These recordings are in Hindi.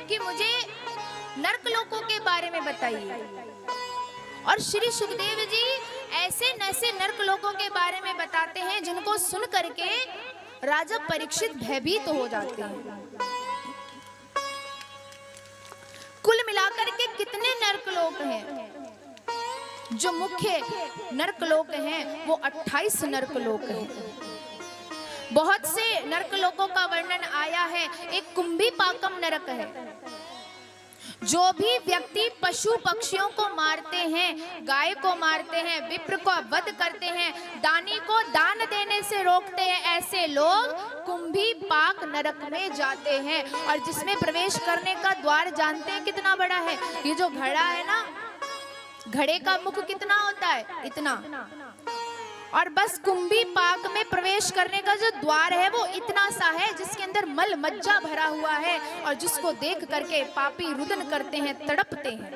कि मुझे नरकलोकों के बारे में बताइए। और श्री सुखदेव जी ऐसे ऐसे नरकलोकों के बारे में बताते हैं जिनको सुन करके राजा परीक्षित भयभीत हो जाते हैं। कुल मिलाकर के कितने नरकलोक हैं? जो मुख्य नरकलोक हैं वो 28 नरकलोक हैं। बहुत से नरकलोकों का वर्णन आया है। एक कुंभी पाकम नरक है। जो भी व्यक्ति पशु पक्षियों को मारते हैं, गाय को मारते हैं, विप्र को वध करते हैं, दानी को दान देने से रोकते हैं, ऐसे लोग कुंभी पाक नरक में जाते हैं। और जिसमें प्रवेश करने का द्वार जानते हैं कितना बड़ा है? ये जो घड़ा है ना, घड़े का मुख कितना होता है? इतना। और बस कुंभी पाक में प्रवेश करने का जो द्वार है वो इतना सा है, जिसके अंदर मल मज्जा भरा हुआ है और जिसको देख करके पापी रुदन करते हैं, तड़पते हैं।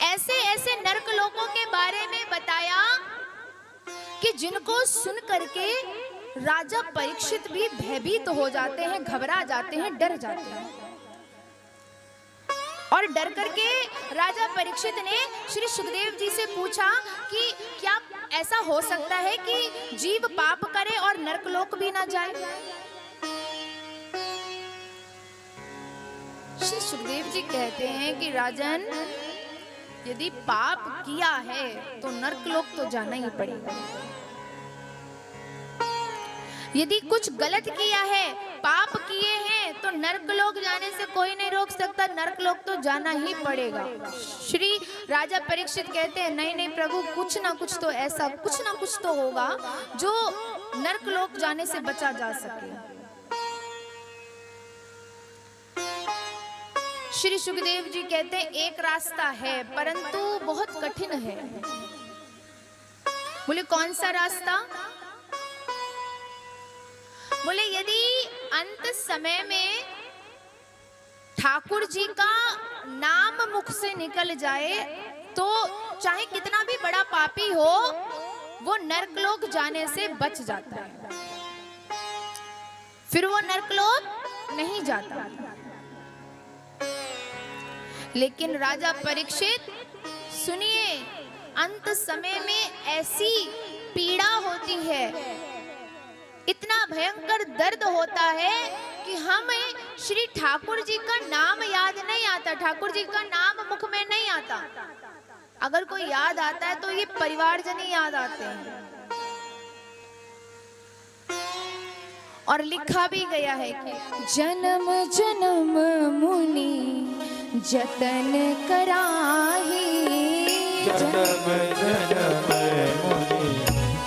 ऐसे ऐसे नरक लोकों के बारे में बताया कि जिनको सुन करके राजा परीक्षित भी भयभीत हो जाते हैं, घबरा जाते हैं, डर जाते हैं। और डर करके राजा परीक्षित ने श्री सुखदेव जी से पूछा कि क्या ऐसा हो सकता है कि जीव पाप करे और नरकलोक भी ना जाए? श्री सुखदेव जी कहते हैं कि राजन, यदि पाप किया है तो नरकलोक तो जाना ही पड़ेगा। यदि कुछ गलत किया है, पाप किए हैं, तो नरकलोक जाने से कोई नहीं रोक सकता, नरकलोक तो जाना ही पड़ेगा। श्री राजा परीक्षित कहते हैं, नहीं नहीं प्रभु, कुछ ना कुछ तो ऐसा, कुछ ना कुछ तो होगा जो नरकलोक जाने से बचा जा सके। श्री सुखदेव जी कहते हैं, एक रास्ता है परंतु बहुत कठिन है। बोले कौन सा रास्ता? बोले यदि अंत समय में ठाकुर जी का नाम मुख से निकल जाए तो चाहे कितना भी बड़ा पापी हो, वो नरकलोक जाने से बच जाता है, फिर वो नरकलोक नहीं जाता। लेकिन राजा परीक्षित सुनिए, अंत समय में ऐसी पीड़ा होती है, इतना भयंकर दर्द होता है कि हमें श्री ठाकुर जी का नाम याद नहीं आता, ठाकुर जी का नाम मुख में नहीं आता। अगर कोई याद आता है तो ये परिवारजन ही याद आते हैं। और लिखा भी गया है कि जन्म जन्म मुनि जतन कराही, जन्म जन्म मुनि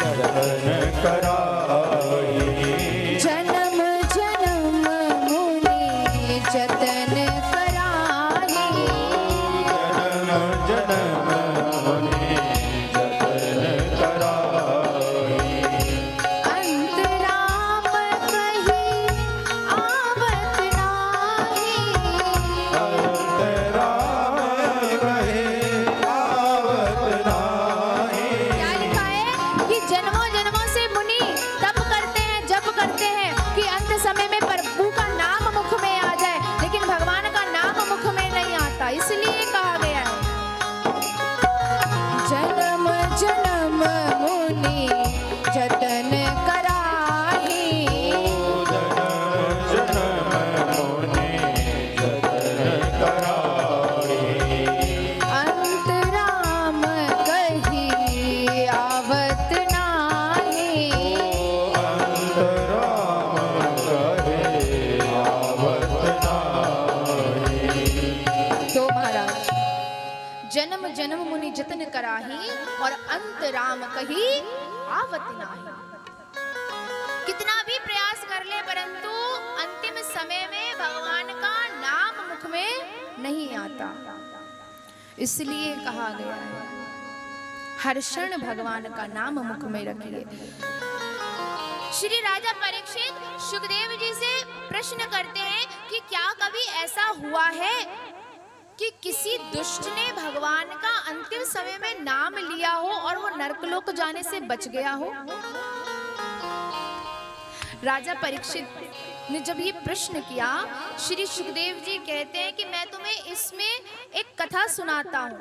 जतन कराही, जन्म जन्म मुनि जतन कराही, जन्म जन्म मुनि जतन कराही, अंतराम कही आवत नाही, अंतराम कहे आवत नाही। क्या लिखा है कि जन्मों जन्मों से मुनि तप करते हैं, जप करते हैं कि अंत समय में प्रभु का नाम मुख में आ जाए, लेकिन भगवान का नाम मुख में नहीं आता, इसलिए कहा गया है जन्म जन्म मुनि जतन कराही, जन्म जन्म मुनि जतन कराही, अंतराम कही आवत नाही। अंतराम कहे आवत नाही। तो महाराज, जन्म जन्म मुनि जतन कराही और अंतराम कही आवत नाही। कितना भी प्रयास कर ले परंतु अंतिम समय में भगवान का नाम मुख में नहीं आता, इसलिए कहा गया है हर क्षण भगवान का नाम मुख में रखिए। श्री राजा परीक्षित सुखदेव जी से प्रश्न करते हैं कि क्या कभी ऐसा हुआ है कि किसी दुष्ट ने भगवान का अंतिम समय में नाम लिया हो और वो नरकलोक जाने से बच गया हो? राजा परीक्षित ने जब ये प्रश्न किया, श्री सुखदेव जी कहते हैं कि मैं तुम्हें इसमें एक कथा सुनाता हूँ।